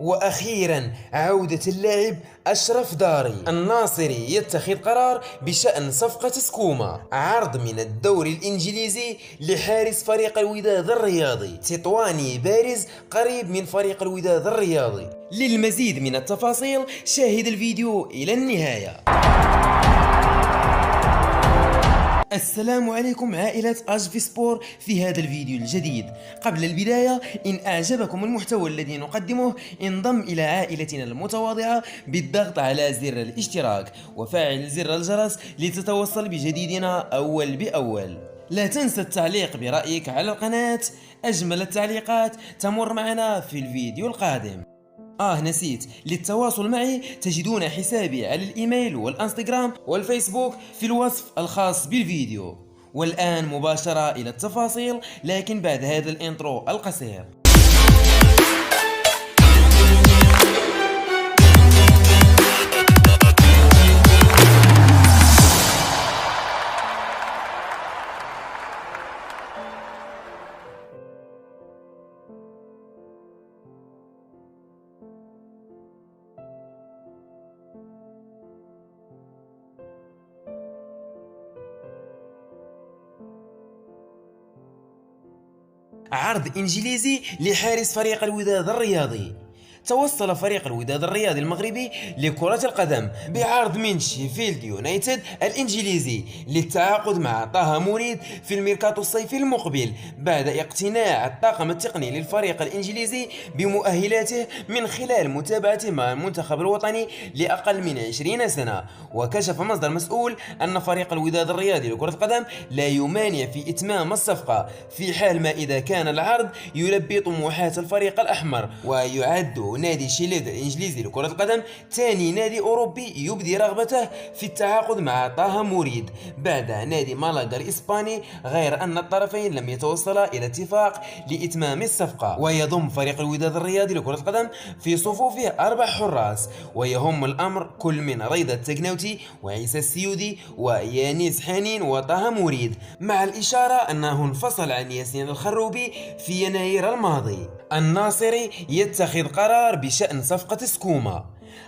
وأخيرا عودة اللاعب أشرف داري. الناصري يتخذ قرار بشأن صفقة سكوما، عرض من الدوري الإنجليزي لحارس فريق الوداد الرياضي تطواني بارز قريب من فريق الوداد الرياضي. للمزيد من التفاصيل شاهد الفيديو إلى النهاية. السلام عليكم عائلة أجفي سبور. في هذا الفيديو الجديد قبل البداية، إن أعجبكم المحتوى الذي نقدمه انضم إلى عائلتنا المتواضعة بالضغط على زر الاشتراك وفعل زر الجرس لتتوصل بجديدنا أول بأول. لا تنسى التعليق برأيك على القناة، أجمل التعليقات تمر معنا في الفيديو القادم. نسيت، للتواصل معي تجدون حسابي على الإيميل والإنستغرام والفيسبوك في الوصف الخاص بالفيديو. والآن مباشرة إلى التفاصيل، لكن بعد هذا الانترو القصير. عرض إنجليزي لحارس فريق الوداد الرياضي. توصل فريق الوداد الرياضي المغربي لكرة القدم بعرض من شيفيلد يونايتد الإنجليزي للتعاقد مع طه مريد في الميركاتو الصيفي المقبل، بعد اقتناع الطاقم التقني للفريق الإنجليزي بمؤهلاته من خلال متابعته مع المنتخب الوطني لأقل من 20 سنة. وكشف مصدر مسؤول أن فريق الوداد الرياضي لكرة القدم لا يمانع في إتمام الصفقة في حال ما إذا كان العرض يلبي طموحات الفريق الأحمر. ويعد نادي شيفيلد الإنجليزي لكرة القدم ثاني نادي أوروبي يبدي رغبته في التعاقد مع طه مريد بعد نادي مالاغا الإسباني، غير أن الطرفين لم يتوصلا إلى اتفاق لإتمام الصفقة. ويضم فريق الوداد الرياضي لكرة القدم في صفوفه 4 حراس، ويهم الأمر كل من ريضة التقناوتي وعيسى السيودي ويانيس حنين وطه مريد، مع الإشارة أنه انفصل عن ياسين الخروبي في يناير الماضي. الناصري يتخذ قرار بشأن صفقة سكوما.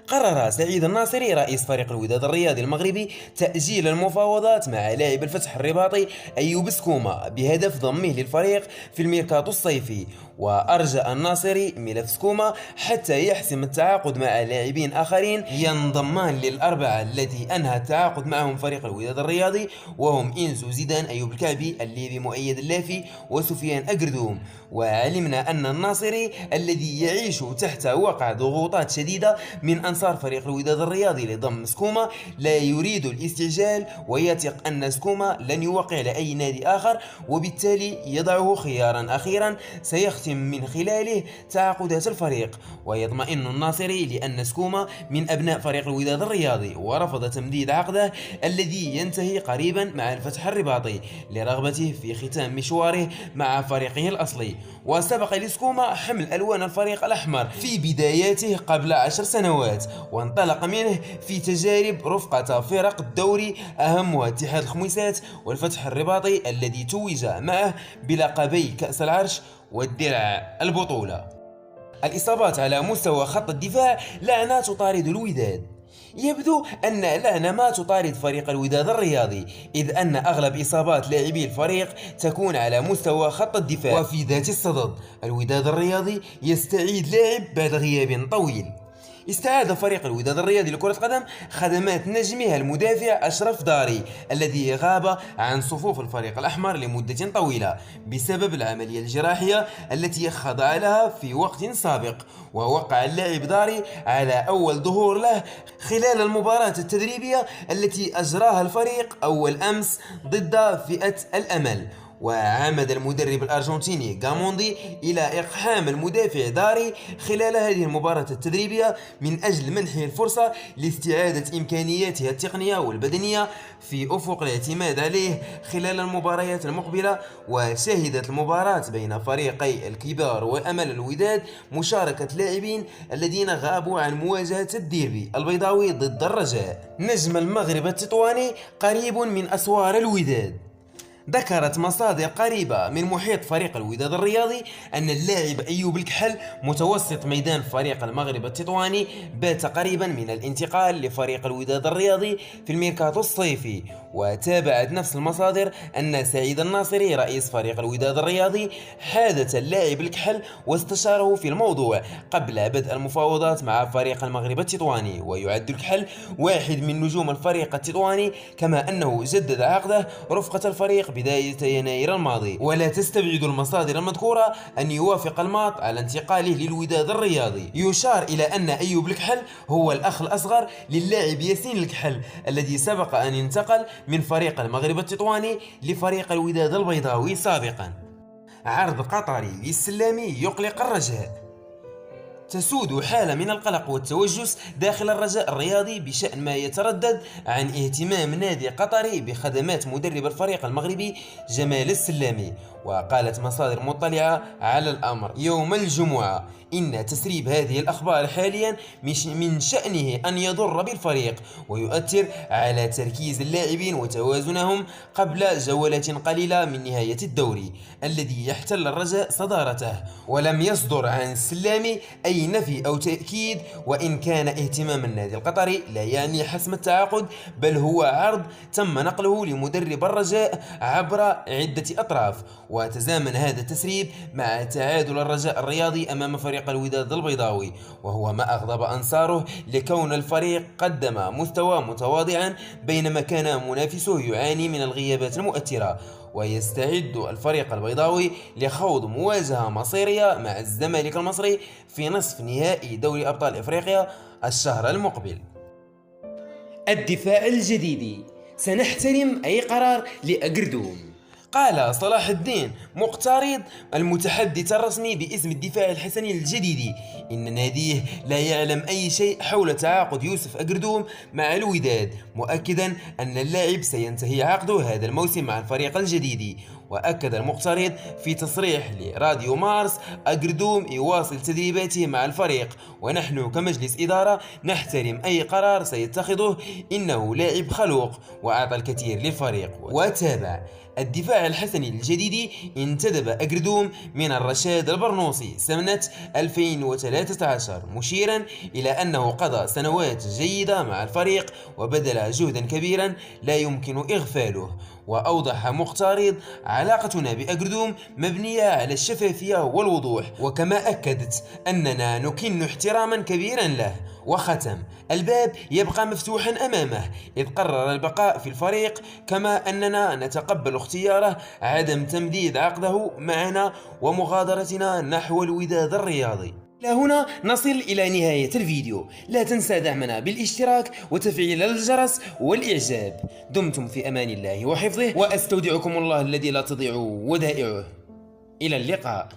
قرر سعيد الناصري رئيس فريق الوداد الرياضي المغربي تأجيل المفاوضات مع لاعب الفتح الرباطي أيوب سكوما بهدف ضمه للفريق في الميركاتو الصيفي. وأرجى الناصري ملف سكوما حتى يحسم التعاقد مع لاعبين آخرين ينضمان للأربعة التي أنهى التعاقد معهم فريق الوداد الرياضي، وهم إنسو زيدان، أيوب الكعبي، الليبي مؤيد اللافي، وسفيان أقردوم. وعلمنا أن الناصري الذي يعيش تحت وقع ضغوطات شديدة من أنصار فريق الوداد الرياضي لضم سكوما لا يريد الاستعجال، ويثق أن سكوما لن يوقع لأي نادي آخر، وبالتالي يضعه خيارا أخيرا سيختم من خلاله تعاقدات الفريق. ويطمئن الناصري لأن سكوما من أبناء فريق الوداد الرياضي، ورفض تمديد عقده الذي ينتهي قريبا مع الفتح الرباطي لرغبته في ختام مشواره مع فريقه الأصلي. وسبق لسكوما حمل ألوان الفريق الأحمر في بداياته قبل 10 سنوات، وانطلق منه في تجارب رفقة فرق الدوري أهمها اتحاد الخميسات والفتح الرباطي الذي توج معه بلقبي كأس العرش والدرع البطولة. الإصابات على مستوى خط الدفاع لعنة تطارد الوداد. يبدو أن لعنة ما تطارد فريق الوداد الرياضي، إذ أن أغلب إصابات لاعبي الفريق تكون على مستوى خط الدفاع. وفي ذات الصدد الوداد الرياضي يستعيد لاعب بعد غياب طويل. استعاد فريق الوداد الرياضي لكرة القدم خدمات نجمها المدافع أشرف داري الذي غاب عن صفوف الفريق الأحمر لمدة طويلة بسبب العملية الجراحية التي خضع لها في وقت سابق. ووقع اللاعب داري على أول ظهور له خلال المباراة التدريبية التي أجراها الفريق أول أمس ضد فئة الأمل. وعمد المدرب الأرجنتيني غاموندي إلى إقحام المدافع داري خلال هذه المباراة التدريبية من أجل منحه الفرصة لاستعادة إمكانياته التقنية والبدنية في أفق الاعتماد عليه خلال المباريات المقبلة. وشهدت المباراة بين فريقي الكبار وأمل الوداد مشاركة لاعبين الذين غابوا عن مواجهة الديربي البيضاوي ضد الرجاء. نجم المغرب التطواني قريب من أسوار الوداد. ذكرت مصادر قريبة من محيط فريق الوداد الرياضي أن اللاعب أيوب الكحل متوسط ميدان فريق المغرب التطواني بات قريبا من الانتقال لفريق الوداد الرياضي في الميركاتو الصيفي. وتابعت نفس المصادر أن سعيد الناصري رئيس فريق الوداد الرياضي حادث اللاعب الكحل واستشاره في الموضوع قبل بدء المفاوضات مع فريق المغرب التطواني. ويعد الكحل واحد من نجوم الفريق التطواني، كما أنه جدد عقده رفقة الفريق بداية يناير الماضي. ولا تستبعد المصادر المذكورة أن يوافق الماط على انتقاله للوداد الرياضي. يشار إلى أن أيوب الكحل هو الأخ الأصغر للاعب ياسين الكحل الذي سبق أن انتقل من فريق المغرب التطواني لفريق الوداد البيضاوي سابقا. عرض قطري للسلامي يقلق الرجاء. تسود حالة من القلق والتوجس داخل الرجاء الرياضي بشأن ما يتردد عن اهتمام نادي قطري بخدمات مدرب الفريق المغربي جمال السلامي. وقالت مصادر مطلعة على الأمر يوم الجمعة إن تسريب هذه الأخبار حاليا من شأنه أن يضر بالفريق ويؤثر على تركيز اللاعبين وتوازنهم قبل جولات قليلة من نهاية الدوري الذي يحتل الرجاء صدارته. ولم يصدر عن السلامي أي نفي أو تأكيد، وإن كان اهتمام النادي القطري لا يعني حسم التعاقد، بل هو عرض تم نقله لمدرب الرجاء عبر عدة أطراف. وتزامن هذا التسريب مع تعادل الرجاء الرياضي أمام فريق الوداد البيضاوي، وهو ما أغضب أنصاره لكون الفريق قدم مستوى متواضعا بينما كان منافسه يعاني من الغيابات المؤثرة. ويستعد الفريق البيضاوي لخوض مواجهة مصيرية مع الزمالك المصري في نصف نهائي دوري أبطال إفريقيا الشهر المقبل. الدفاع الجديد: سنحترم أي قرار لأجردوم. قال صلاح الدين مقترض المتحدث الرسمي باسم الدفاع الحسني الجديدي إن ناديه لا يعلم أي شيء حول تعاقد يوسف أجردوم مع الوداد، مؤكدا أن اللاعب سينتهي عقده هذا الموسم مع الفريق الجديد. وأكد المقترض في تصريح لراديو مارس: أجردوم يواصل تدريباته مع الفريق، ونحن كمجلس إدارة نحترم أي قرار سيتخذه، إنه لاعب خلوق وأعطى الكثير للفريق. وتابع: الدفاع الحسني الجديد انتدب أجردوم من الرشاد البرنوصي سنة 2013، مشيرا إلى أنه قضى سنوات جيدة مع الفريق وبذل جهدا كبيرا لا يمكن إغفاله. وأوضح مقترض: علاقتنا بأجردوم مبنية على الشفافية والوضوح، وكما أكدت أننا نكن احتراما كبيرا له. وختم: الباب يبقى مفتوحا أمامه إذ قرر البقاء في الفريق، كما أننا نتقبل اختياره عدم تمديد عقده معنا ومغادرتنا نحو الوداد الرياضي. إلى هنا نصل إلى نهاية الفيديو. لا تنسى دعمنا بالاشتراك وتفعيل الجرس والإعجاب. دمتم في أمان الله وحفظه، وأستودعكم الله الذي لا تضيع ودائعه. إلى اللقاء.